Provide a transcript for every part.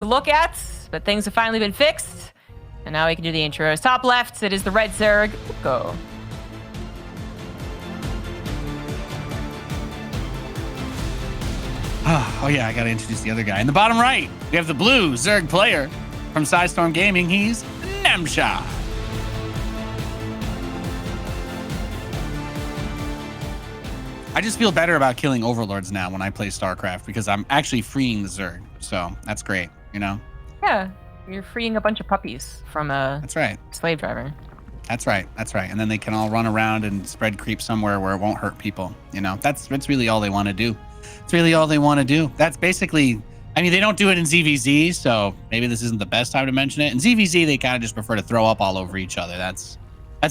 look at, but things have finally been fixed. And now we can do the intros. Top left, it is the red Zerg. Go. Oh yeah, I gotta introduce the other guy. In the bottom right, we have the blue Zerg player from Sidestorm Gaming. He's Namshar. I just feel better about killing overlords now when I play StarCraft because I'm actually freeing the Zerg. So that's great, you know? Yeah, you're freeing a bunch of puppies from a That's right. slave driver. That's right. That's right. And then they can all run around and spread creep somewhere where it won't hurt people. You know, that's really all they want to do. It's really all they want to do. That's basically, I mean, they don't do it in ZVZ, so maybe this isn't the best time to mention it. In ZVZ, they kind of just prefer to throw up all over each other. That's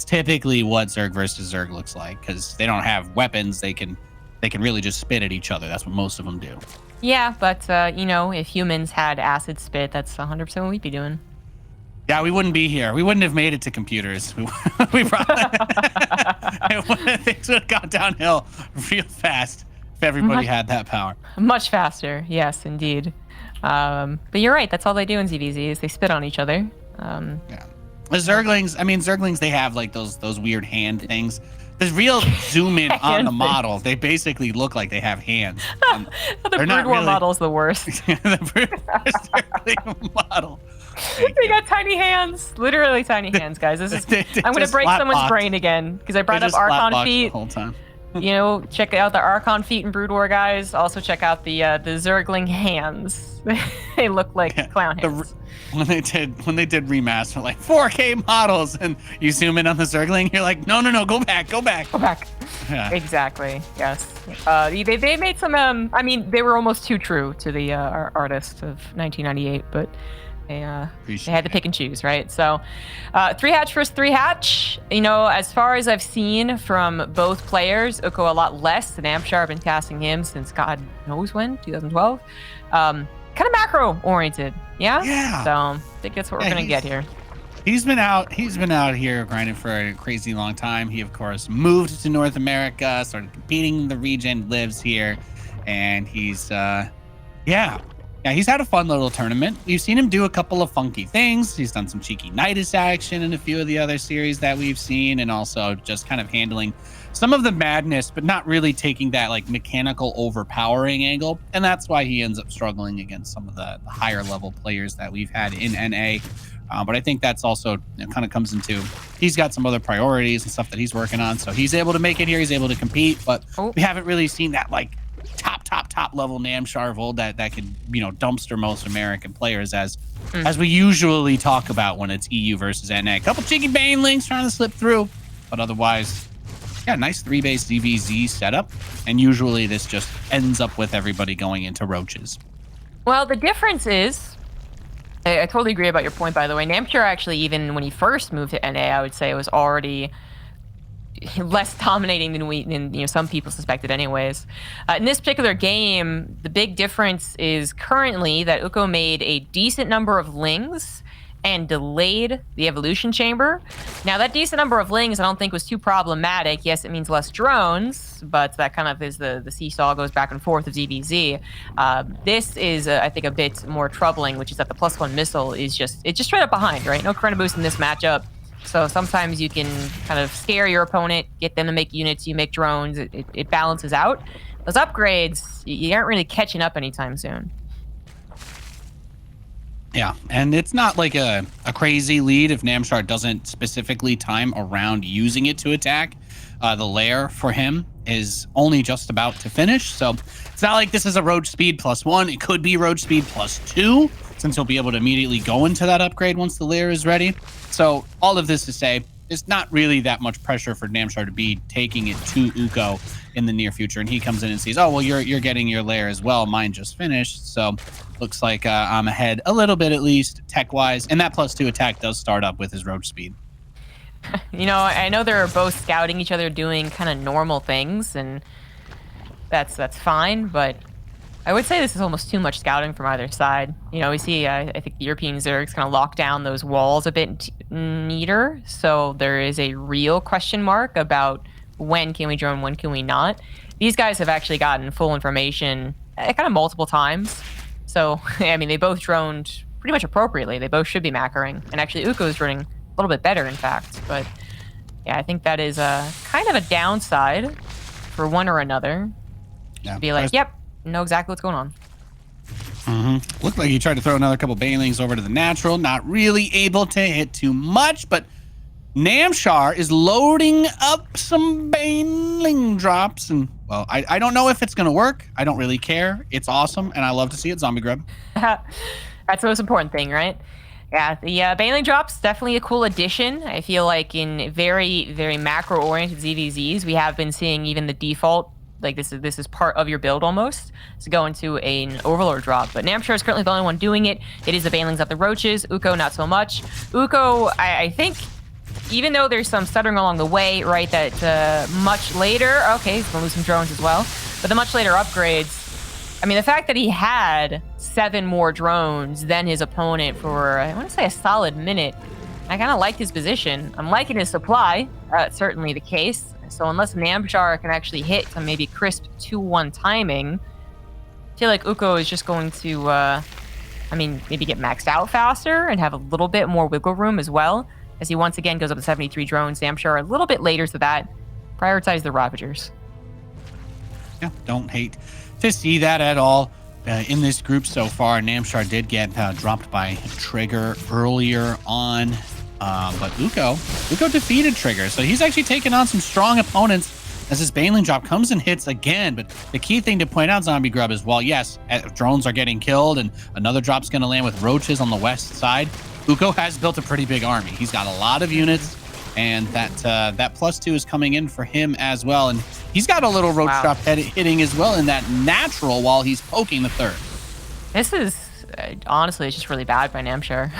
typically what Zerg versus Zerg looks like because they don't have weapons. They can really just spit at each other. That's what most of them do. Yeah, but you know, if humans had acid spit, that's 100% what we'd be doing. Yeah, we wouldn't be here. We wouldn't have made it to computers. We probably things would have gone downhill real fast if everybody had that power. Much faster, yes, indeed. But you're right. That's all they do in ZVZ is they spit on each other. Yeah. The Zerglings, I mean, Zerglings, they have like those weird hand things. The real zoom in on the model, they basically look like they have hands. The Brood War model is the worst. The Zergling model. They got tiny hands, literally tiny hands, guys. This is I'm gonna break someone's brain again because I brought up Archon feet. The whole time. You know, check out the Archon feet in Brood War, guys. Also check out the Zergling hands. They look like clown hands. When they did remaster, like 4K models, and you zoom in on the Zergling, you're like, no, go back. Yeah. Exactly. Yes. They made some. I mean, they were almost too true to the artist of 1998, but. They had to pick and choose, right? So 3-hatch versus 3-hatch. You know, as far as I've seen from both players, Ukko a lot less than Namshar. I've been casting him since God knows when, 2012. Kind of macro oriented, yeah. Yeah. So I think that's what we're gonna get here. He's been out here grinding for a crazy long time. He of course moved to North America, started competing in the region, lives here, and he's Yeah, he's had a fun little tournament. We've seen him do a couple of funky things. He's done some cheeky Nidus action in a few of the other series that we've seen, and also just kind of handling some of the madness, but not really taking that like mechanical overpowering angle. And that's why he ends up struggling against some of the higher level players that we've had in NA. But I think that's also kind of comes into he's got some other priorities and stuff that he's working on. So he's able to make it here. He's able to compete, but we haven't really seen that like top level Namshar Vold that could, you know, dumpster most American players as we usually talk about when it's EU versus NA. A couple cheeky Banelings trying to slip through, but otherwise, yeah, nice 3-base DVZ setup. And usually this just ends up with everybody going into roaches. Well, the difference is, I totally agree about your point, by the way. Namshar actually, even when he first moved to NA, I would say it was already less dominating than some people suspected anyways. In this particular game, the big difference is currently that Ukko made a decent number of lings and delayed the evolution chamber. Now that decent number of lings I don't think was too problematic. Yes, it means less drones, but that kind of is the seesaw goes back and forth of ZVZ. This is I think a bit more troubling, which is that the +1 missile is just straight up behind, right? No Chrono Boost in this matchup. So sometimes you can kind of scare your opponent, get them to make units, you make drones, it balances out. Those upgrades, you aren't really catching up anytime soon. Yeah, and it's not like a crazy lead if Namshar doesn't specifically time around using it to attack. The lair for him is only just about to finish, so it's not like this is a roach speed +1. It could be roach speed +2, since he'll be able to immediately go into that upgrade once the lair is ready. So all of this to say, there's not really that much pressure for Namshar to be taking it to Ukko in the near future. And he comes in and sees, oh, well, you're getting your lair as well. Mine just finished. So looks like I'm ahead a little bit, at least tech-wise. And that +2 attack does start up with his roach speed. You know, I know they're both scouting each other, doing kind of normal things, and that's fine, but I would say this is almost too much scouting from either side. You know, we see, I think the European Zerg's going to lock down those walls a bit neater, so there is a real question mark about when can we drone, when can we not. These guys have actually gotten full information kind of multiple times. So, I mean, they both droned pretty much appropriately. They both should be macroing. And actually, Ukko is running a little bit better, in fact. But yeah, I think that is kind of a downside for one or another. Yeah. To be like, yep, know exactly what's going on. Looked like he tried to throw another couple banelings over to the natural. Not really able to hit too much, but Namshar is loading up some baneling drops. And, well, I don't know if it's going to work. I don't really care. It's awesome, and I love to see it, Zombie Grub. That's the most important thing, right? Yeah, the baneling drops, definitely a cool addition. I feel like in very, very macro-oriented ZVZs, we have been seeing even the default, like this is part of your build almost, to go into an Overlord drop. But Namshar is currently the only one doing it. It is the banelings up the roaches. Ukko, not so much. Ukko, I think, even though there's some stuttering along the way, right, that much later, okay, he's going to lose some drones as well, but the much later upgrades, I mean, the fact that he had 7 more drones than his opponent for, I want to say, a solid minute, I kind of like his position. I'm liking his supply. That's certainly the case. So unless Namshar can actually hit some maybe crisp 2-1 timing, I feel like Ukko is just going to, I mean, maybe get maxed out faster and have a little bit more wiggle room as well, as he once again goes up to 73 drones. Namshar a little bit later to that. Prioritize the Ravagers. Yeah, don't hate to see that at all. In this group so far, Namshar did get dropped by Trigger earlier on, but Ukko defeated Trigger, so he's actually taken on some strong opponents as his baneling drop comes and hits again. But the key thing to point out, Zombie Grub, is while yes, drones are getting killed and another drop's going to land with roaches on the west side, Ukko has built a pretty big army. He's got a lot of units, and that +2 is coming in for him as well. And he's got a little roach drop hitting as well in that natural while he's poking the third. This is, honestly, it's just really bad by Namshar.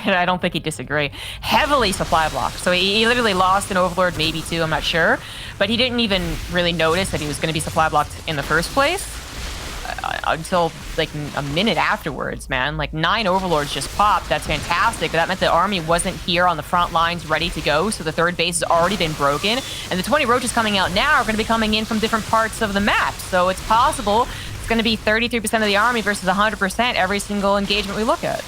I don't think he'd disagree. Heavily supply blocked. So he literally lost an Overlord, maybe 2, I'm not sure. But he didn't even really notice that he was going to be supply blocked in the first place until like a minute afterwards, man. Like 9 Overlords just popped. That's fantastic. But that meant the army wasn't here on the front lines ready to go. So the third base has already been broken. And the 20 roaches coming out now are going to be coming in from different parts of the map. So it's possible it's going to be 33% of the army versus 100% every single engagement we look at.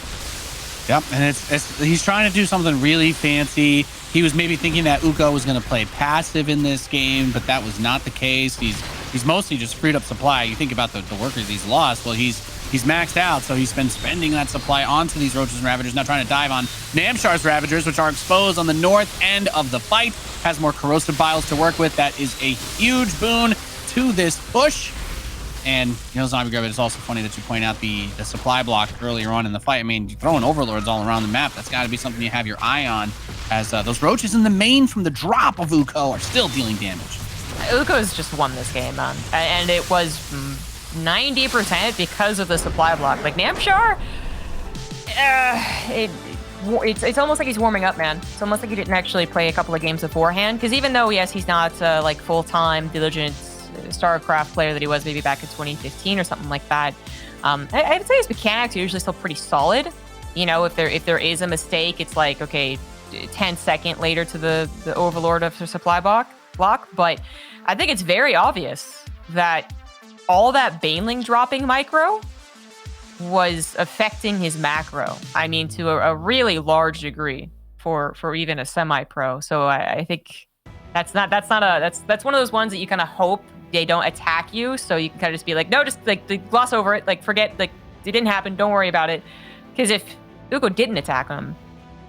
Yep, and he's trying to do something really fancy. He was maybe thinking that Ukko was going to play passive in this game, but that was not the case. He's mostly just freed up supply. You think about the workers he's lost. Well, he's maxed out, so he's been spending that supply onto these roaches and ravagers, now trying to dive on Namshar's ravagers, which are exposed on the north end of the fight. Has more corrosive biles to work with. That is a huge boon to this push. And, you know, Zombie Grub, it's also funny that you point out the supply block earlier on in the fight. I mean, you're throwing Overlords all around the map. That's got to be something you have your eye on, as those roaches in the main from the drop of Ukko are still dealing damage. Ukko's just won this game, man. And it was 90% because of the supply block. Like, Namshar, it's almost like he's warming up, man. It's almost like he didn't actually play a couple of games beforehand. Because even though, yes, he's not like full-time, diligent StarCraft player that he was maybe back in 2015 or something like that, I would say his mechanics are usually still pretty solid. You know, if there is a mistake, it's like, okay, 10 second later to the Overlord of the supply block. But I think it's very obvious that all that baneling dropping micro was affecting his macro. I mean, to a really large degree for even a semi-pro. So I think that's one of those ones that you kind of hope they don't attack you, so you can kind of just be like, no, just like gloss over it, like forget, like it didn't happen, don't worry about it. Because if Ukko didn't attack him,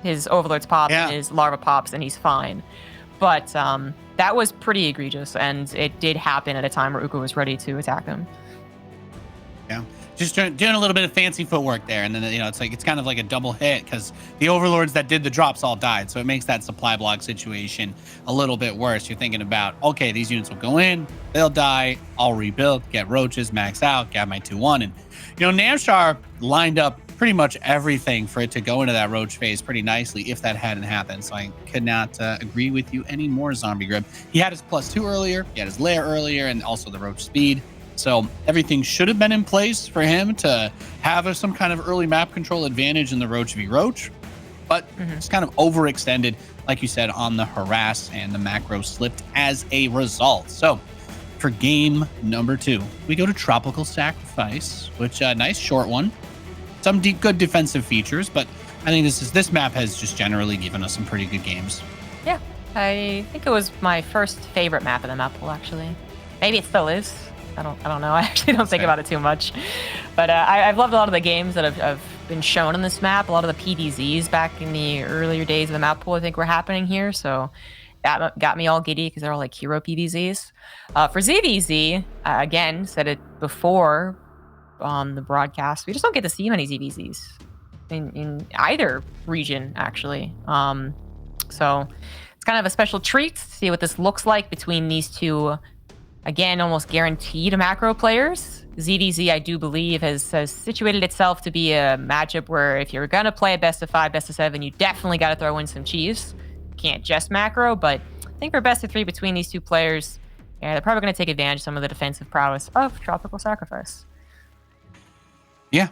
his Overlords pop, and his Larva pops, and he's fine. But that was pretty egregious, and it did happen at a time where Ukko was ready to attack him. Yeah, just doing a little bit of fancy footwork there, and then, you know, it's kind of like a double hit because the Overlords that did the drops all died, so it makes that supply block situation a little bit worse. You're thinking about, okay, these units will go in, they'll die, I'll rebuild, get roaches, max out, get my 2-1, and, you know, Namshar lined up pretty much everything for it to go into that roach phase pretty nicely if that hadn't happened. So I could not agree with you anymore, Zombie Grub. He had his +2 earlier, he had his lair earlier, and also the roach speed. So everything should have been in place for him to have some kind of early map control advantage in the Roach v. Roach. But it's kind of overextended, like you said, on the harass, and the macro slipped as a result. So for game number 2, we go to Tropical Sacrifice, which nice short one. some good defensive features, but I think this map has just generally given us some pretty good games. Yeah, I think it was my first favorite map in the map pool, actually. Maybe it still is. I don't know. I actually don't think about it too much. But I've loved a lot of the games that have been shown on this map. A lot of the PDZs back in the earlier days of the map pool, I think, were happening here. So that got me all giddy because they're all like hero PDZs. For ZVZ, again, said it before on the broadcast, we just don't get to see many ZVZs in either region, actually. So it's kind of a special treat to see what this looks like between these two. Again, almost guaranteed macro players. ZVZ, I do believe, has situated itself to be a matchup where if you're going to play a best of 5, best of 7, you definitely got to throw in some Chiefs. Can't just macro, but I think for best of 3 between these two players, yeah, they're probably going to take advantage of some of the defensive prowess of Tropical Sacrifice. Yeah.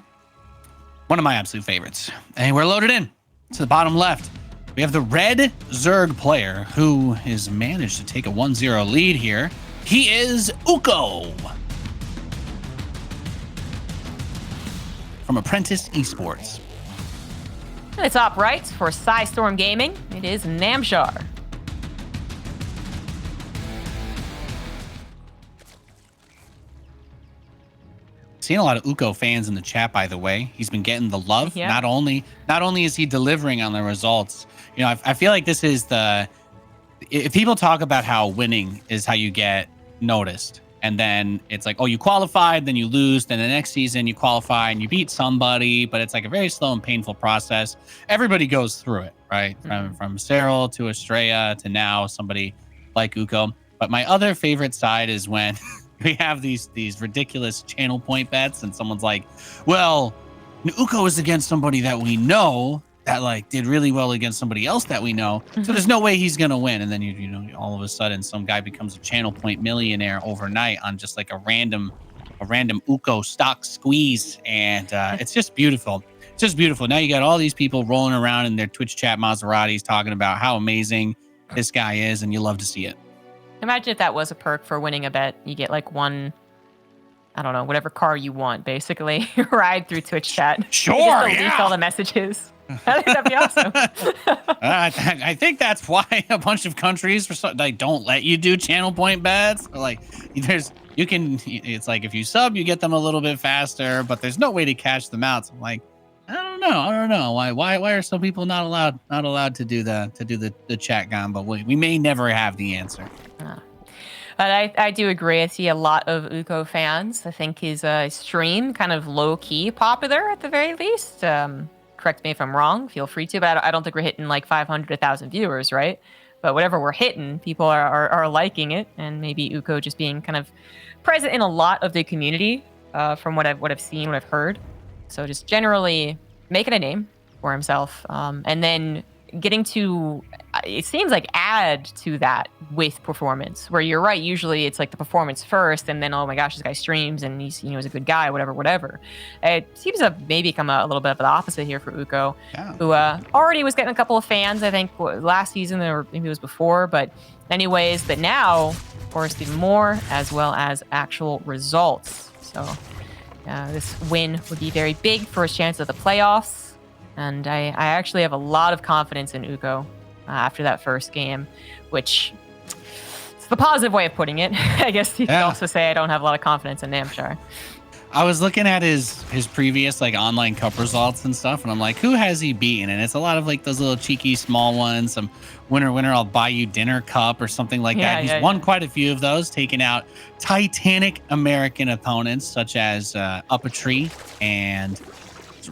One of my absolute favorites. And we're loaded in to the bottom left. We have the red Zerg player who has managed to take a 1-0 lead here. He is Ukko from Apprentice Esports. And it's top right for Storm Gaming. It is Namshar. Seen a lot of Ukko fans in the chat, by the way. He's been getting the love. Yeah. Not only is he delivering on the results. You know, I feel like this is if people talk about how winning is how you get noticed, and then it's like, oh, you qualified, then you lose, then the next season you qualify and you beat somebody, but it's like a very slow and painful process. Everybody goes through it, right? From Cyril to Estrella to now somebody like Ukko. But my other favorite side is when we have these ridiculous channel point bets and someone's like, well, Ukko is against somebody that we know that like did really well against somebody else that we know, so there's no way he's gonna win. And then you know all of a sudden some guy becomes a channel point millionaire overnight on just like a random Ukko stock squeeze, and it's just beautiful. It's just beautiful. Now you got all these people rolling around in their Twitch chat Maseratis talking about how amazing this guy is, and you love to see it. Imagine if that was a perk for winning a bet. You get like one, I don't know, whatever car you want, basically. Ride through Twitch chat. Sure, you just yeah. delete all the messages. I think that'd be awesome. I think that's why a bunch of countries like don't let you do channel point bets. Like it's like if you sub, you get them a little bit faster, but there's no way to cash them out. So I'm like, I don't know why are some people not allowed to do the chat combo? We may never have the answer. But I do agree. I see a lot of Ukko fans. I think his stream kind of low key popular at the very least. Correct me if I'm wrong. Feel free to, but I don't think we're hitting like 500, 1,000 viewers, right? But whatever we're hitting, people are liking it, and maybe Ukko just being kind of present in a lot of the community from what I've seen, what I've heard. So just generally making a name for himself, and then getting to, it seems like, add to that with performance, where you're right, usually it's like the performance first and then, oh my gosh, this guy streams and he's he's a good guy, whatever. It seems to maybe become a little bit of the opposite here for Ukko, who already was getting a couple of fans, I think last season or maybe it was before, but anyways, but now of course even more, as well as actual results. So this win would be very big for his chance at the playoffs. And I actually have a lot of confidence in Ukko after that first game, which is the positive way of putting it. I guess you could also say I don't have a lot of confidence in Namshar. I was looking at his previous like online cup results and stuff, and I'm like, who has he beaten? And it's a lot of like those little cheeky small ones, some winner, I'll buy you dinner cup or something like that. He's won quite a few of those, taking out titanic American opponents such as Up a Tree and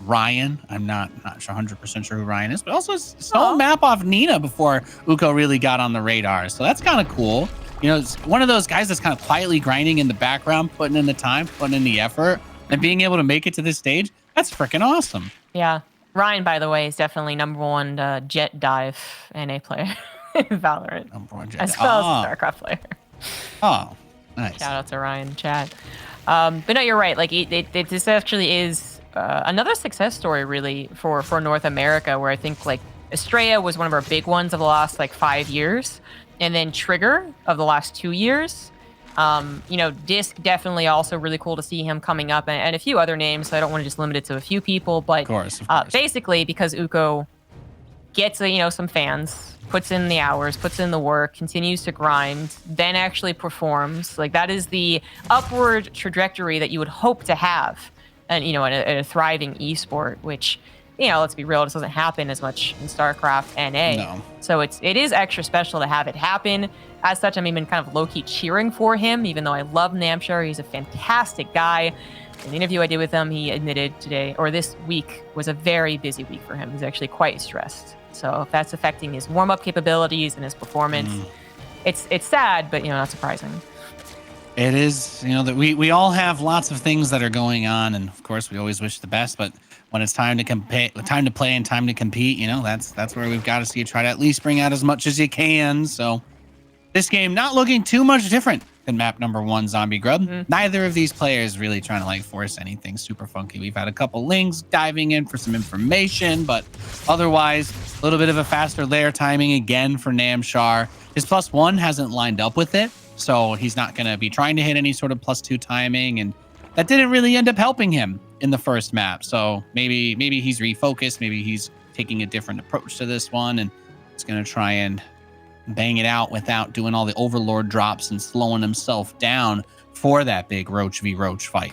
Ryan. I'm not sure 100% sure who Ryan is, but also stole map off Nina before Ukko really got on the radar. So that's kind of cool. It's one of those guys that's kind of quietly grinding in the background, putting in the time, putting in the effort, and being able to make it to this stage. That's freaking awesome. Yeah. Ryan, by the way, is definitely #1 jet dive NA player in Valorant. #1 jet as well as a StarCraft player. Oh, nice. Shout out to Ryan in chat. But no, you're right. Like this actually is another success story, really, for North America, where I think like Estrella was one of our big ones of the last like 5 years, and then Trigger of the last 2 years, You know, Disc definitely also really cool to see him coming up, and a few other names. So I don't want to just limit it to a few people, but Of course. basically because Ukko gets you know, some fans, puts in the hours, puts in the work, continues to grind, then actually performs. Like that is the upward trajectory that you would hope to have, and you know, in a thriving esport, which, you know, let's be real, this doesn't happen as much in StarCraft NA. No. So it is extra special to have it happen. As such, I'm even kind of low-key cheering for him, even though I love Namshar. He's a fantastic guy. In the interview I did with him, he admitted today, or this week, was a very busy week for him. He's actually quite stressed. So if that's affecting his warm-up capabilities and his performance, it's sad, but, you know, not surprising. It is, you know, that we all have lots of things that are going on, and of course we always wish the best, but when it's time to compete, time to play and time to compete, you know, that's where we've got to see you try to at least bring out as much as you can. So this game not looking too much different than map number 1, Zombie Grub. Neither of these players really trying to like force anything super funky. We've had a couple links diving in for some information, but otherwise a little bit of a faster layer timing again for Namshar. His +1 hasn't lined up with it, so he's not going to be trying to hit any sort of +2 timing, and that didn't really end up helping him in the first map. So maybe he's refocused, maybe he's taking a different approach to this one, and he's going to try and bang it out without doing all the overlord drops and slowing himself down for that big Roach v Roach fight.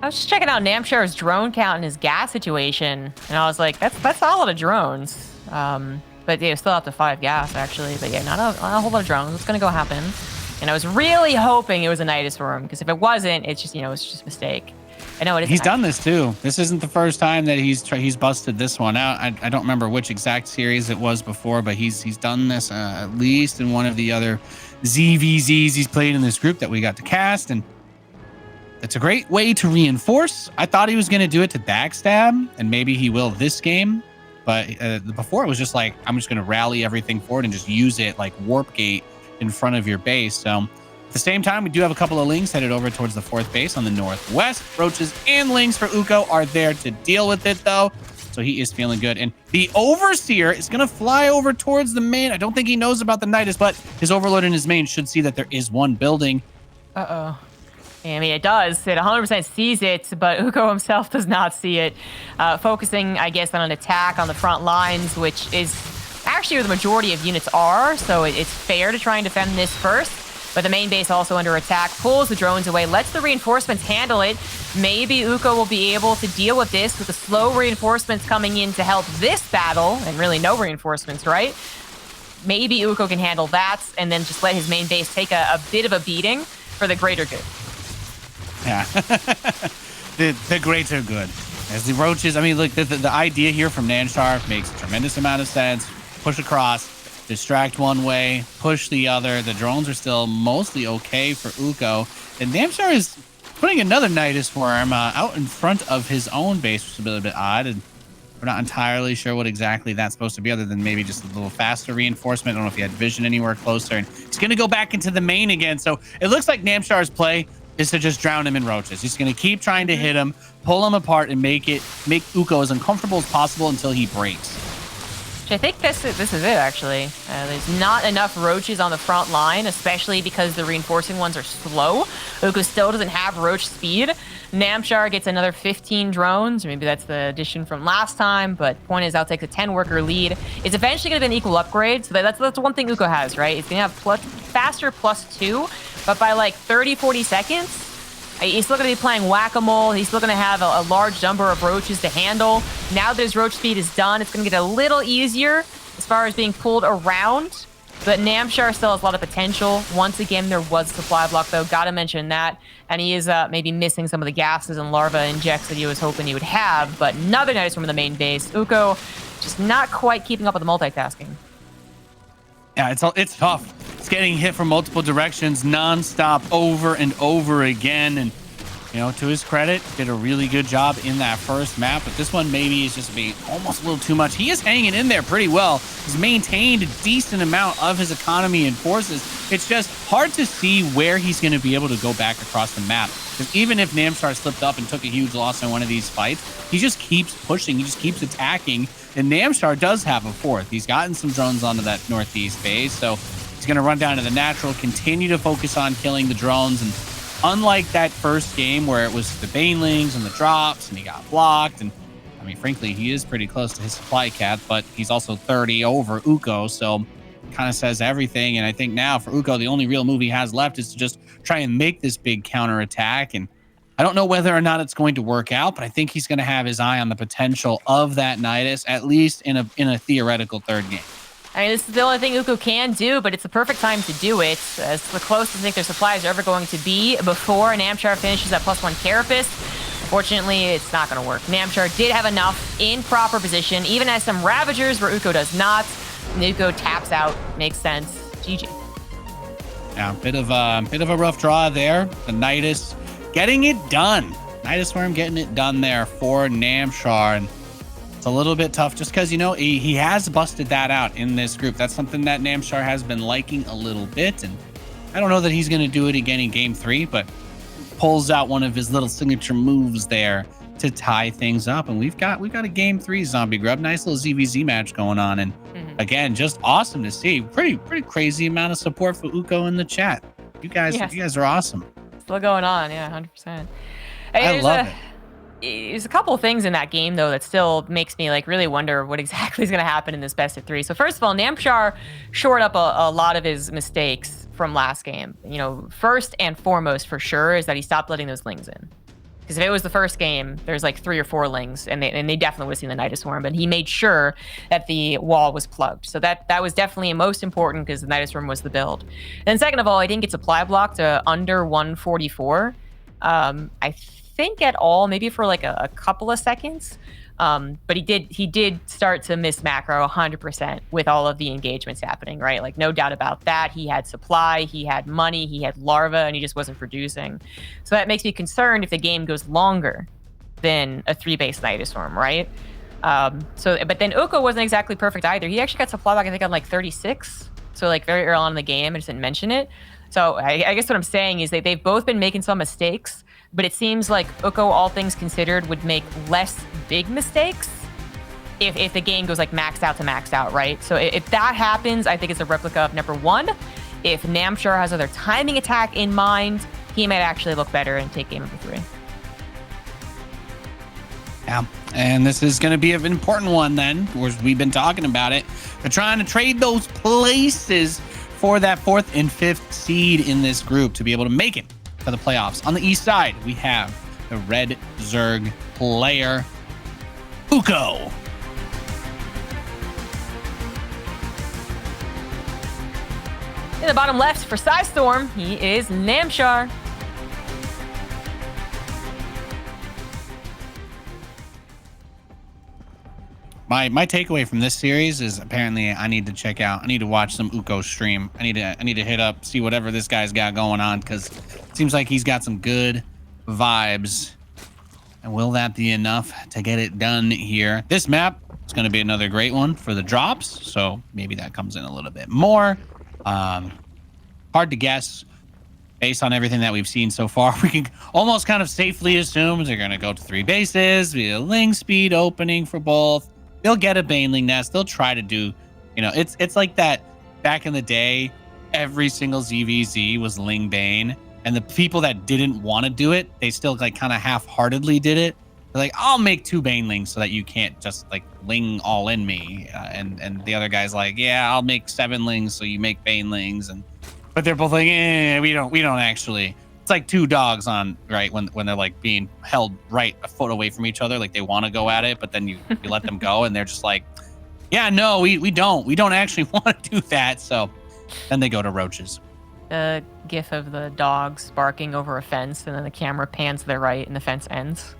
I was just checking out Namshar's drone count and his gas situation, and I was like, that's a lot of drones. But yeah, still up to 5 gas actually. But yeah, not a whole lot of drones. It's gonna go happen. And I was really hoping it was a Nidus for him, because if it wasn't, it's just, you know, it's just a mistake. I know it is. He's done this too. This isn't the first time that he's busted this one out. I don't remember which exact series it was before, but he's done this at least in one of the other ZVZs he's played in this group that we got to cast, and it's a great way to reinforce. I thought he was going to do it to backstab, and maybe he will this game, but before it was just like, I'm just going to rally everything forward and just use it like warp gate in front of your base. So at the same time, we do have a couple of links headed over towards the 4th base on the northwest. Roaches and links for Ukko are there to deal with it, though. So he is feeling good. And the Overseer is going to fly over towards the main. I don't think he knows about the Nidus, but his Overlord in his main should see that there is one building. Uh-oh. I mean, it does. It 100% sees it, but Ukko himself does not see it. Focusing, I guess, on an attack on the front lines, which is actually where the majority of units are. So it's fair to try and defend this first. But the main base also under attack, pulls the drones away, lets the reinforcements handle it. Maybe Ukko will be able to deal with this with the slow reinforcements coming in to help this battle, and really no reinforcements, right? Maybe Ukko can handle that, and then just let his main base take a bit of a beating for the greater good. Yeah, the greater good. As the Roaches, I mean, look, the idea here from Namshar makes a tremendous amount of sense. Push across, distract one way, push the other. The drones are still mostly okay for Ukko. And Namshar is putting another Nidus for him out in front of his own base, which is a little bit odd. And we're not entirely sure what exactly that's supposed to be, other than maybe just a little faster reinforcement. I don't know if he had vision anywhere closer. And he's going to go back into the main again. So it looks like Namshar's play is to just drown him in Roaches. He's going to keep trying to hit him, pull him apart, and make Ukko as uncomfortable as possible until he breaks. I think this is it, actually. There's not enough Roaches on the front line, especially because the reinforcing ones are slow. Ukko still doesn't have Roach speed. Namshar gets another 15 drones. Maybe that's the addition from last time, but point is, I'll take the 10-worker lead. It's eventually going to be an equal upgrade, so that's one thing Ukko has, right? It's going to have faster +2, but by like 30, 40 seconds, he's still going to be playing whack-a-mole. He's still going to have a large number of Roaches to handle. Now that his Roach speed is done, it's going to get a little easier as far as being pulled around. But Namshar still has a lot of potential. Once again, there was a supply block, though. Got to mention that. And he is maybe missing some of the gases and larva injects that he was hoping he would have. But another Nidus from the main base. Ukko just not quite keeping up with the multitasking. Yeah, it's tough. It's getting hit from multiple directions nonstop over and over again. And, you know, to his credit, did a really good job in that first map. But this one maybe is just being almost a little too much. He is hanging in there pretty well. He's maintained a decent amount of his economy and forces. It's just hard to see where he's going to be able to go back across the map. Because even if Namshar slipped up and took a huge loss in one of these fights, he just keeps pushing. He just keeps attacking. And Namshar does have a 4th. He's gotten some drones onto that northeast base. So He's going to run down to the natural, continue to focus on killing the drones. And unlike that first game where it was the banelings and the drops and he got blocked, and I mean, frankly, he is pretty close to his supply cap, but he's also 30 over Ukko, so kind of says everything. And I think now for Ukko, the only real move he has left is to just try and make this big counter attack. And I don't know whether or not it's going to work out, but I think he's going to have his eye on the potential of that Nidus, at least in a theoretical third game. I mean, this is the only thing Ukko can do, but it's the perfect time to do it. It's the closest I think their supplies are ever going to be before Namshar finishes that +1 Carapace. Unfortunately, it's not going to work. Namshar did have enough in proper position, even as some Ravagers where Ukko does not. And Ukko taps out. Makes sense. GG. Yeah, bit of a rough draw there. The Nidus getting it done. Nidus Worm getting it done there for Namshar. And it's a little bit tough just because, you know, he has busted that out in this group. That's something that Namshar has been liking a little bit. And I don't know that he's going to do it again in game 3, but pulls out one of his little signature moves there to tie things up. And we've got a game 3 Zombie Grub. Nice little ZVZ match going on. And again, just awesome to see. Pretty crazy amount of support for Ukko in the chat. You guys are awesome. Still going on, yeah, 100%. I love it. There's a couple of things in that game, though, that still makes me like really wonder what exactly is going to happen in this best of 3. So first of all, Namshar shored up a lot of his mistakes from last game. You know, first and foremost for sure is that he stopped letting those lings in. Because if it was the first game, there's like 3 or 4 lings, and they definitely would have seen the Nidus Worm, but he made sure that the wall was plugged. So that was definitely most important because the Nidus Worm was the build. And second of all, I didn't get supply block to under 144. I think at all, maybe for like a couple of seconds. But he did start to miss macro 100% with all of the engagements happening, right? Like, no doubt about that. He had supply, he had money, he had larva, and he just wasn't producing. So that makes me concerned if the game goes longer than a 3-base Nidus Storm, right? But then Ukko wasn't exactly perfect either. He actually got supply back, I think, on like 36. So like very early on in the game, I just didn't mention it. So I guess what I'm saying is that they've both been making some mistakes, but it seems like Ukko, all things considered, would make less big mistakes if the game goes like maxed out, right? So if that happens, I think it's a replica of number 1. If Namshar has other timing attack in mind, he might actually look better and take game number 3. Yeah, and this is going to be an important one then, whereas we've been talking about it. They're trying to trade those places for that 4th and 5th seed in this group to be able to make it for the playoffs. On the east side, we have the Red Zerg player, Ukko. In the bottom left for Psystorm, he is Namshar. My takeaway from this series is apparently I need to watch some Ukko stream. I need to hit up, see whatever this guy's got going on, because it seems like he's got some good vibes. And will that be enough to get it done here? This map is going to be another great one for the drops, so maybe that comes in a little bit more. Hard to guess. Based on everything that we've seen so far, we can almost kind of safely assume they're going to go to 3 bases, be a ling speed opening for both. They'll get a baneling nest. They'll try to do, you know, it's like that back in the day, every single ZVZ was ling bane, and the people that didn't want to do it, they still like kind of half-heartedly did it. They're like, I'll make 2 banelings so that you can't just like ling all in me. And the other guy's like, yeah, I'll make 7 lings so you make banelings. But they're both like, we don't actually. It's like 2 dogs on, right, when they're like being held right a foot away from each other, like they want to go at it, but then you let them go and they're just like, yeah, no, we don't actually want to do that. So then they go to roaches. The gif of the dogs barking over a fence, and then the camera pans to their right and the fence ends.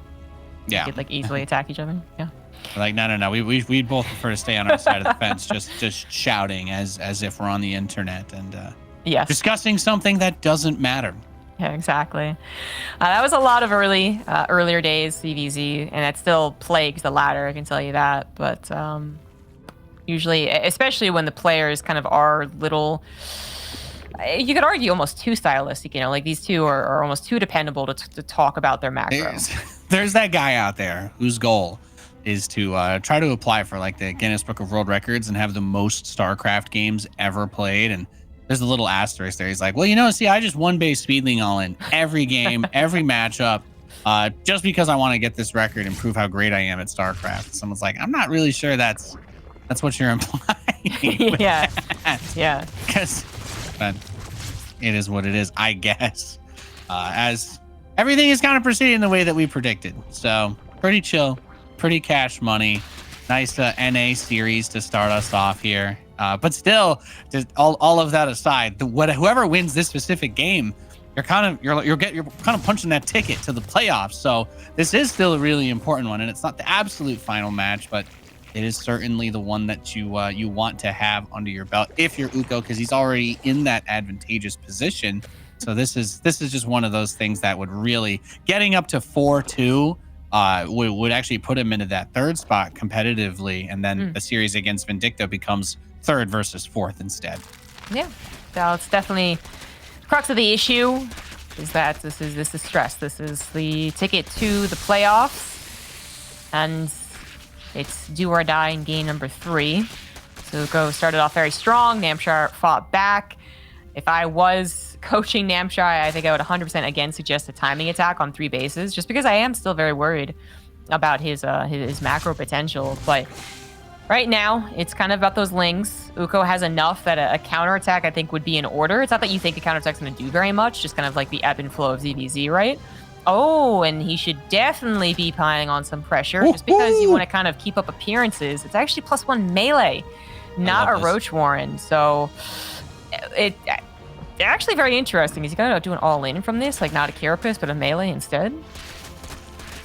Yeah, they could like easily attack each other. Yeah, like no, we both prefer to stay on our side of the fence, just shouting as if we're on the internet and yes, discussing something that doesn't matter. Yeah, exactly. That was a lot of earlier days CVZ, and that still plagues the ladder, I can tell you that. But usually, especially when the players kind of are little, you could argue almost too stylistic, you know, like these two are almost too dependable to talk about their macro. There's that guy out there whose goal is to try to apply for like the Guinness Book of World Records and have the most StarCraft games ever played. And there's a little asterisk there. He's like, well, you know, see, I just one base speedling all in every game, every matchup, just because I want to get this record and prove how great I am at StarCraft. Someone's like, I'm not really sure that's what you're implying. Yeah. Yeah. But it is what it is, I guess. As everything is kind of proceeding the way that we predicted. So pretty chill, pretty cash money. Nice NA series to start us off here. But still, just all of that aside, whoever wins this specific game, you're kind of punching that ticket to the playoffs. So this is still a really important one, and it's not the absolute final match, but it is certainly the one that you want to have under your belt if you're Ukko, because he's already in that advantageous position. So this is just one of those things that would really, getting up to 4-2 would actually put him into that third spot competitively, and then the series against Vindicta becomes third versus fourth instead. Yeah, so it's definitely the crux of the issue is that this is stress. This is the ticket to the playoffs, and it's do or die in game number 3. So Ukko started off very strong. Namshar fought back. If I was coaching Namshar, I think I would 100% again suggest a timing attack on 3 bases, just because I am still very worried about his macro potential. But right now, it's kind of about those lings. Ukko has enough that a counterattack, I think, would be in order. It's not that you think a counterattack's going to do very much, just kind of like the ebb and flow of ZVZ, right? Oh, and he should definitely be piling on some pressure, just because you want to kind of keep up appearances. It's actually +1 melee, not a Roach Warren. So it's actually very interesting. Is he going to do an all-in from this? Like not a Carapace, but a melee instead?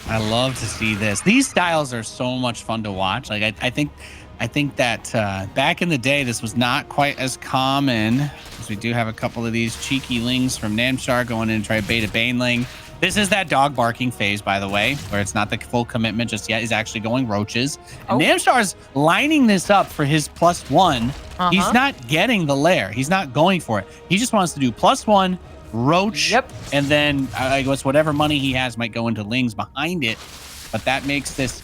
I love to see this. These styles are so much fun to watch. Like I think that back in the day, this was not quite as common, because we do have a couple of these cheeky lings from Namshar going in and try beta Baneling. This is that dog barking phase, by the way, where it's not the full commitment just yet. He's actually going roaches. And Namshar's lining this up for his +1. He's not getting the lair. He's not going for it. He just wants to do +1, roach, and then I guess whatever money he has might go into lings behind it. But that makes this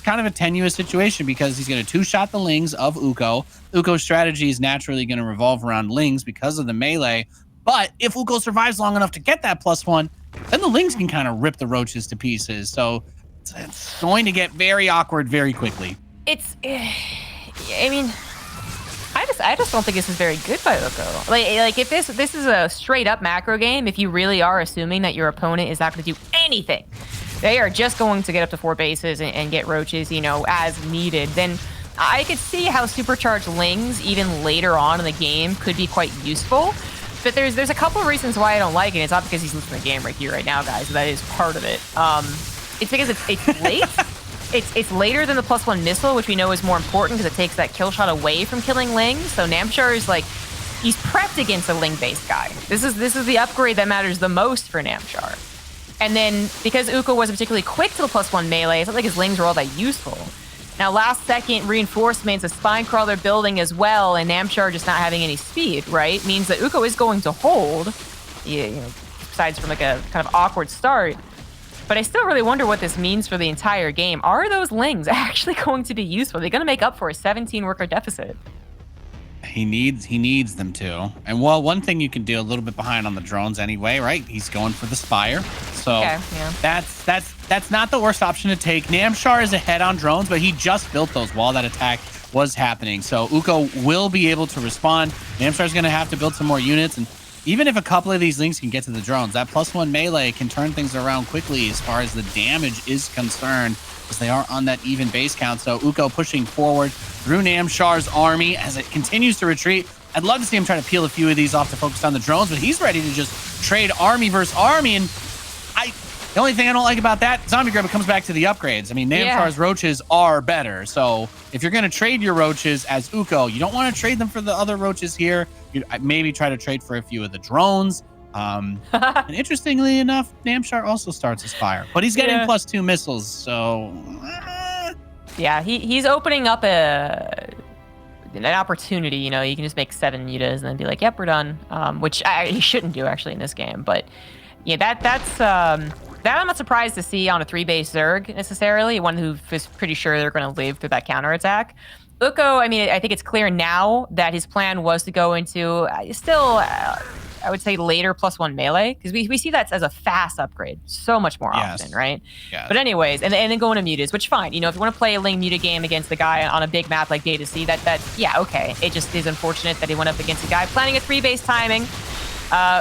kind of a tenuous situation, because he's going to 2-shot the lings of Ukko. Ukko's strategy is naturally going to revolve around lings because of the melee. But if Ukko survives long enough to get that +1, then the lings can kind of rip the roaches to pieces. So it's going to get very awkward very quickly. I mean, I just don't think this is very good by Ukko. Like if this is a straight up macro game, if you really are assuming that your opponent is not going to do anything, they are just going to get up to 4 bases and get roaches, you know, as needed, then I could see how supercharged lings even later on in the game could be quite useful. But there's a couple of reasons why I don't like it. It's not because he's losing the game right here, right now, guys. That is part of it. It's because it's late. It's later than the +1 missile, which we know is more important because it takes that kill shot away from killing lings. So Namshar is like, he's prepped against a ling-based guy. This is the upgrade that matters the most for Namshar. And then because Ukko wasn't particularly quick to the +1 melee, it's not like his lings were all that useful. Now, last second reinforcements, a spine crawler building as well, and Namshar just not having any speed, right? Means that Ukko is going to hold, you know, besides from like a kind of awkward start. But I still really wonder what this means for the entire game. Are those lings actually going to be useful? Are they going to make up for a 17 worker deficit? He needs them to. And well, one thing you can do, a little bit behind on the drones anyway, right? He's going for the Spire. So that's not the worst option to take. Namshar is ahead on drones, but he just built those while that attack was happening. So Ukko will be able to respond. Namshar's going to have to build some more units, and even if a couple of these links can get to the drones, that +1 melee can turn things around quickly as far as the damage is concerned, because they are on that even base count. So Ukko pushing forward through Namshar's army as it continues to retreat. I'd love to see him try to peel a few of these off to focus on the drones, but he's ready to just trade army versus army. And the only thing I don't like about that, Zombie Grub, comes back to the upgrades. I mean, Namshar's roaches are better. So if you're going to trade your roaches as Ukko, you don't want to trade them for the other roaches here. You'd maybe try to trade for a few of the drones. And interestingly enough, Namshar also starts his fire, but he's getting +2 missiles. So yeah, he's opening up an opportunity. You know, you can just make 7 mutas and then be like, yep, we're done. Which he shouldn't do actually in this game. But yeah, that's I'm not surprised to see on a 3-base Zerg necessarily, one who is pretty sure they're going to live through that counterattack. Ukko, I mean, I think it's clear now that his plan was to go into I would say later +1 melee, because we see that as a fast upgrade so much more often, right? Yes. But anyways, and then going to mutas, which fine. If you want to play a Ling muta game against the guy on a big map like Data C, yeah, okay. It just is unfortunate that he went up against a guy planning a 3-base timing,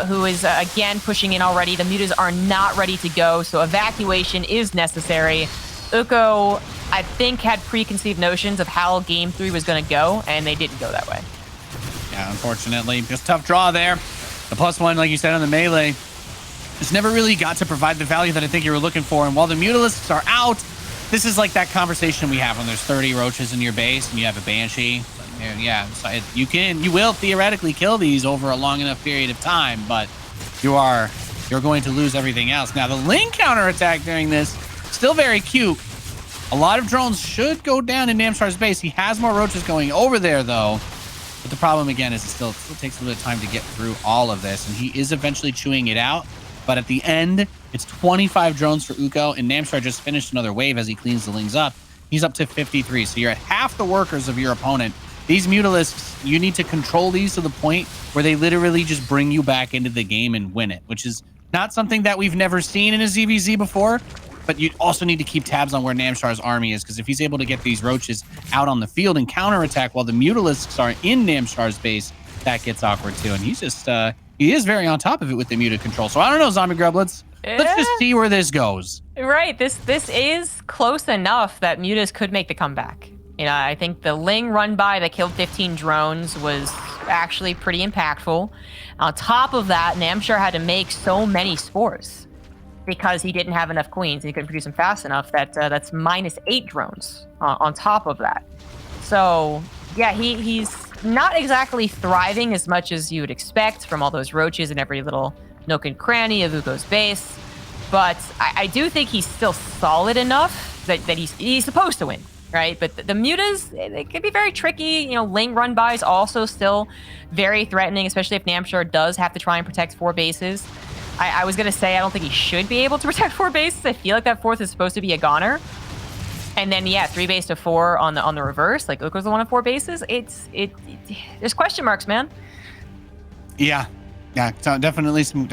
who is, again, pushing in already. The mutas are not ready to go, so evacuation is necessary. Ukko, I think, had preconceived notions of how Game 3 was going to go, and they didn't go that way. Yeah, unfortunately. Just tough draw there. The +1, like you said, on the melee, just never really got to provide the value that I think you were looking for. And while the Mutalisks are out, this is like that conversation we have when there's 30 roaches in your base and you have a Banshee. Yeah, so you will theoretically kill these over a long enough period of time, but you're going to lose everything else. Now, the Ling counterattack during this, still very cute. A lot of drones should go down in Namshar's base. He has more roaches going over there, though. But the problem, again, is it still takes a little bit of time to get through all of this, and he is eventually chewing it out. But at the end, it's 25 drones for Ukko, and Namshar just finished another wave as he cleans the Lings up. He's up to 53, so you're at half the workers of your opponent. These Mutalisks, you need to control these to the point where they literally just bring you back into the game and win it, which is not something that we've never seen in a ZVZ before. But you also need to keep tabs on where Namshar's army is, because if he's able to get these roaches out on the field and counterattack while the Mutalisks are in Namshar's base, that gets awkward too. And he's just, he is very on top of it with the muta control. So I don't know, Zombie Grub, let's just see where this goes. Right, this is close enough that mutas could make the comeback. I think the Ling run by that killed 15 drones was actually pretty impactful. On top of that, Namshar had to make so many spores because he didn't have enough queens. He couldn't produce them fast enough. That's -8 drones on top of that. So yeah, he's not exactly thriving as much as you would expect from all those roaches in every little nook and cranny of Ukko's base. But I do think he's still solid enough that he's supposed to win, right? But the mutas, they could be very tricky. Ling run-by is also still very threatening, especially if Namshar does have to try and protect 4 bases. I was going to say I don't think he should be able to protect 4 bases. I feel like that 4th is supposed to be a goner. And then, yeah, 3 base to 4 on the reverse. Like, Ukko's the one on 4 bases. There's question marks, man. Yeah. So definitely some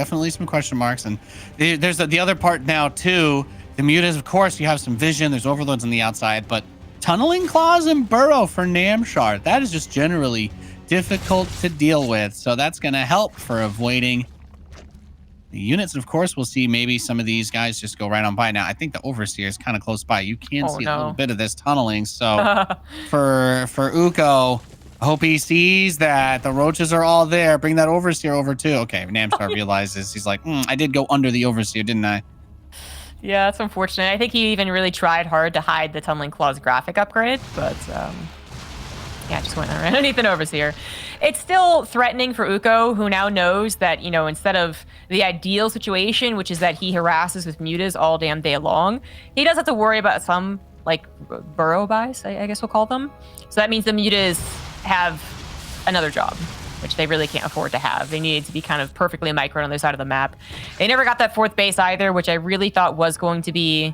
question marks. And there's the other part now, too. The mutas, of course, you have some vision. There's overloads on the outside. But tunneling claws and burrow for Namshar, that is just generally difficult to deal with. So that's going to help for avoiding the units. And of course, we'll see maybe some of these guys just go right on by. Now, I think the Overseer is kind of close by. You can see a little bit of this tunneling. So for Ukko, I hope he sees that the roaches are all there. Bring that Overseer over too. Okay, Namshar realizes. He's like, I did go under the Overseer, didn't I? Yeah, that's unfortunate. I think he even really tried hard to hide the Tunneling Claws graphic upgrade, but yeah, just went underneath an Overseer. It's still threatening for Ukko, who now knows that, instead of the ideal situation, which is that he harasses with mutas all damn day long, he does have to worry about some, burrow buys, I guess we'll call them. So that means the mutas have another job, which they really can't afford to have. They needed to be kind of perfectly micro on the other side of the map. They never got that 4th base either, which I really thought was going to be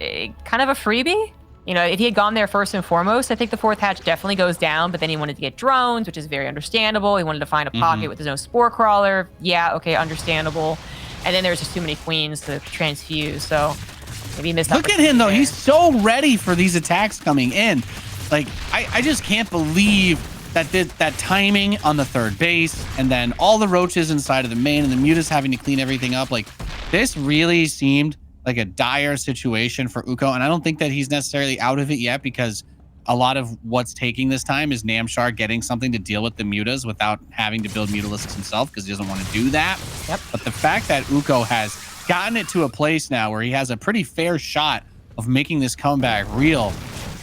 kind of a freebie. If he had gone there first and foremost, I think the 4th hatch definitely goes down, but then he wanted to get drones, which is very understandable. He wanted to find a pocket with his own spore crawler. Yeah, okay, understandable. And then there's just too many queens to transfuse, so maybe he missed. Look at him, though. He's so ready for these attacks coming in. I just can't believe that timing on the 3rd base, and then all the roaches inside of the main, and the mutas having to clean everything up. This really seemed like a dire situation for Ukko, and I don't think that he's necessarily out of it yet, because a lot of what's taking this time is Namshar getting something to deal with the mutas without having to build Mutalisks himself, because he doesn't want to do that. Yep. But the fact that Ukko has gotten it to a place now where he has a pretty fair shot of making this comeback real,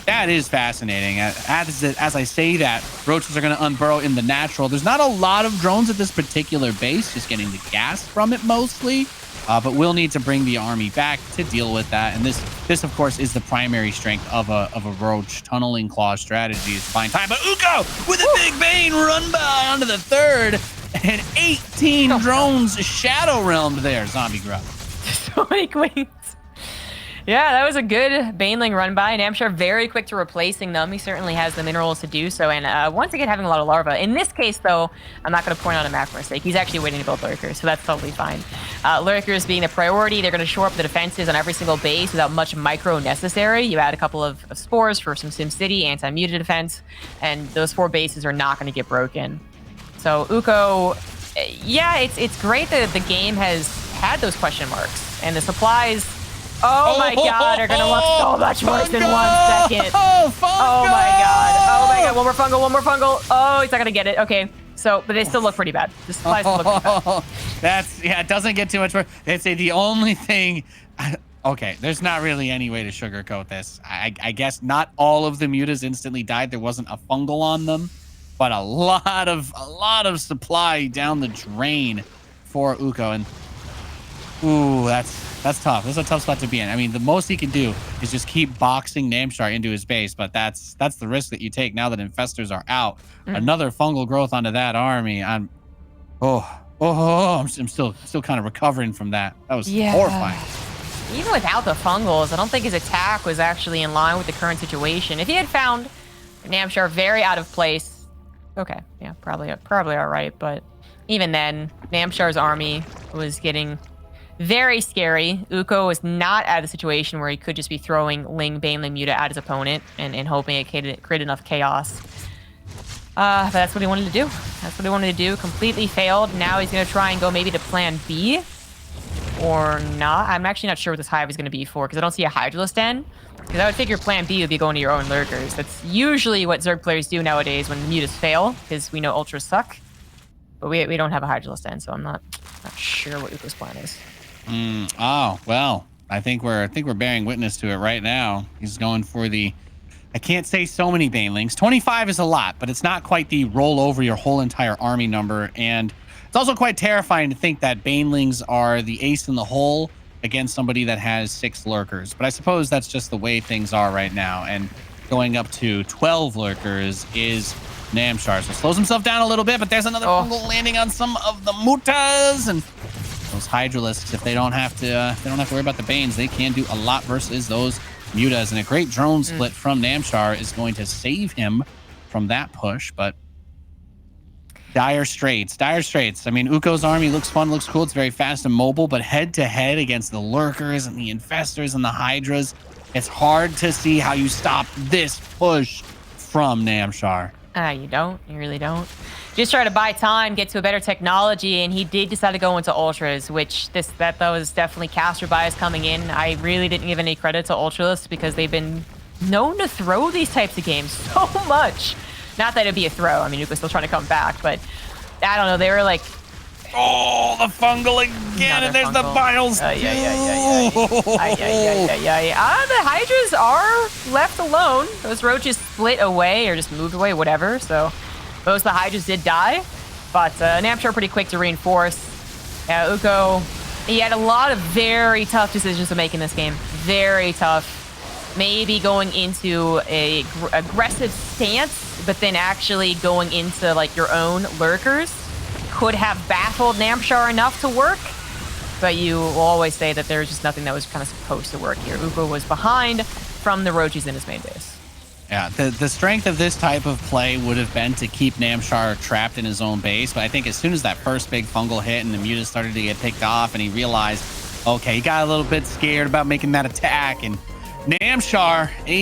that is fascinating. As I say that, roaches are going to unburrow in the natural. There's not a lot of drones at this particular base, just getting the gas from it mostly. But we'll need to bring the army back to deal with that. And this of course, is the primary strength of a roach tunneling claw strategy, is fine time. But Ukko with a big bane run by onto the 3rd, and 18 drones shadow realmed there, Zombie Grub. So many queens. Yeah, that was a good Baneling run by. Namshar very quick to replacing them. He certainly has the minerals to do so. And once again, having a lot of larva. In this case, though, I'm not going to point out a macro mistake. He's actually waiting to build lurkers, so that's totally fine. Lurkers being the priority, they're going to shore up the defenses on every single base without much micro necessary. You add a couple of spores for some SimCity anti-muta defense, and those 4 bases are not going to get broken. So Ukko, yeah, it's great that the game has had those question marks, and the supplies. Oh my god, are gonna look so much worse in 1 second. Oh my god, one more fungal. Oh, he's not gonna get it. Okay, so, but they still look pretty bad. The supplies still look pretty bad. Yeah, it doesn't get too much worse. They say the only thing, okay, there's not really any way to sugarcoat this. I guess not all of the mutas instantly died. There wasn't a fungal on them, but a lot of supply down the drain for Ukko, and ooh, that's tough. This is a tough spot to be in. I mean, the most he can do is just keep boxing Namshar into his base, but that's the risk that you take now that infestors are out. Another fungal growth onto that army. I'm still kind of recovering from that. That was horrifying. Even without the fungals, I don't think his attack was actually in line with the current situation. If he had found Namshar very out of place, okay, yeah, probably all right. But even then, Namshar's army was getting very scary. Ukko was not at a situation where he could just be throwing Baneling Muta at his opponent and hoping it created enough chaos. But that's what he wanted to do. Completely failed. Now he's going to try and go maybe to plan B or not. I'm actually not sure what this hive is going to be for, because I don't see a Hydralisk Den. Because I would figure plan B would be going to your own lurkers. That's usually what Zerg players do nowadays when the mutas fail, because we know ultras suck. But we don't have a Hydralisk Den, so I'm not sure what Ukko's plan is. Oh, well, I think we're bearing witness to it right now. He's going for the, I can't say so many Banelings. 25 is a lot, but it's not quite the roll over your whole entire army number. And it's also quite terrifying to think that Banelings are the ace in the hole against somebody that has 6 lurkers. But I suppose that's just the way things are right now. And going up to 12 lurkers is Namshar. So slows himself down a little bit, but there's another fungal landing on some of the mutas, and those Hydralisks, if they don't have to worry about the Banes, they can do a lot versus those mutas. And a great drone split from Namshar is going to save him from that push. But dire straits. I mean, Ukko's army looks fun, looks cool. It's very fast and mobile, but head to head against the lurkers and the infestors and the hydras, it's hard to see how you stop this push from Namshar. You don't. You really don't. Just try to buy time, get to a better technology, and he did decide to go into ultras, which that though is definitely caster bias coming in. I really didn't give any credit to ultras because they've been known to throw these types of games so much. Not that it'd be a throw. I mean, Ukko's still trying to come back, but I don't know. They were like, oh, the fungal again, and there's the biles. The hydras are left alone. Those roaches split away or just moved away, whatever. So most of the hydras did die, but Namshar pretty quick to reinforce. Ukko, he had a lot of very tough decisions to make in this game. Very tough. Maybe going into a aggressive stance, but then actually going into like your own lurkers could have baffled Namshar enough to work, but you will always say that there's just nothing that was kind of supposed to work here. Ukko was behind from the roaches in his main base. Yeah, the strength of this type of play would have been to keep Namshar trapped in his own base, but I think as soon as that first big fungal hit and the mutas started to get picked off and he realized, okay, he got a little bit scared about making that attack, and Namshar,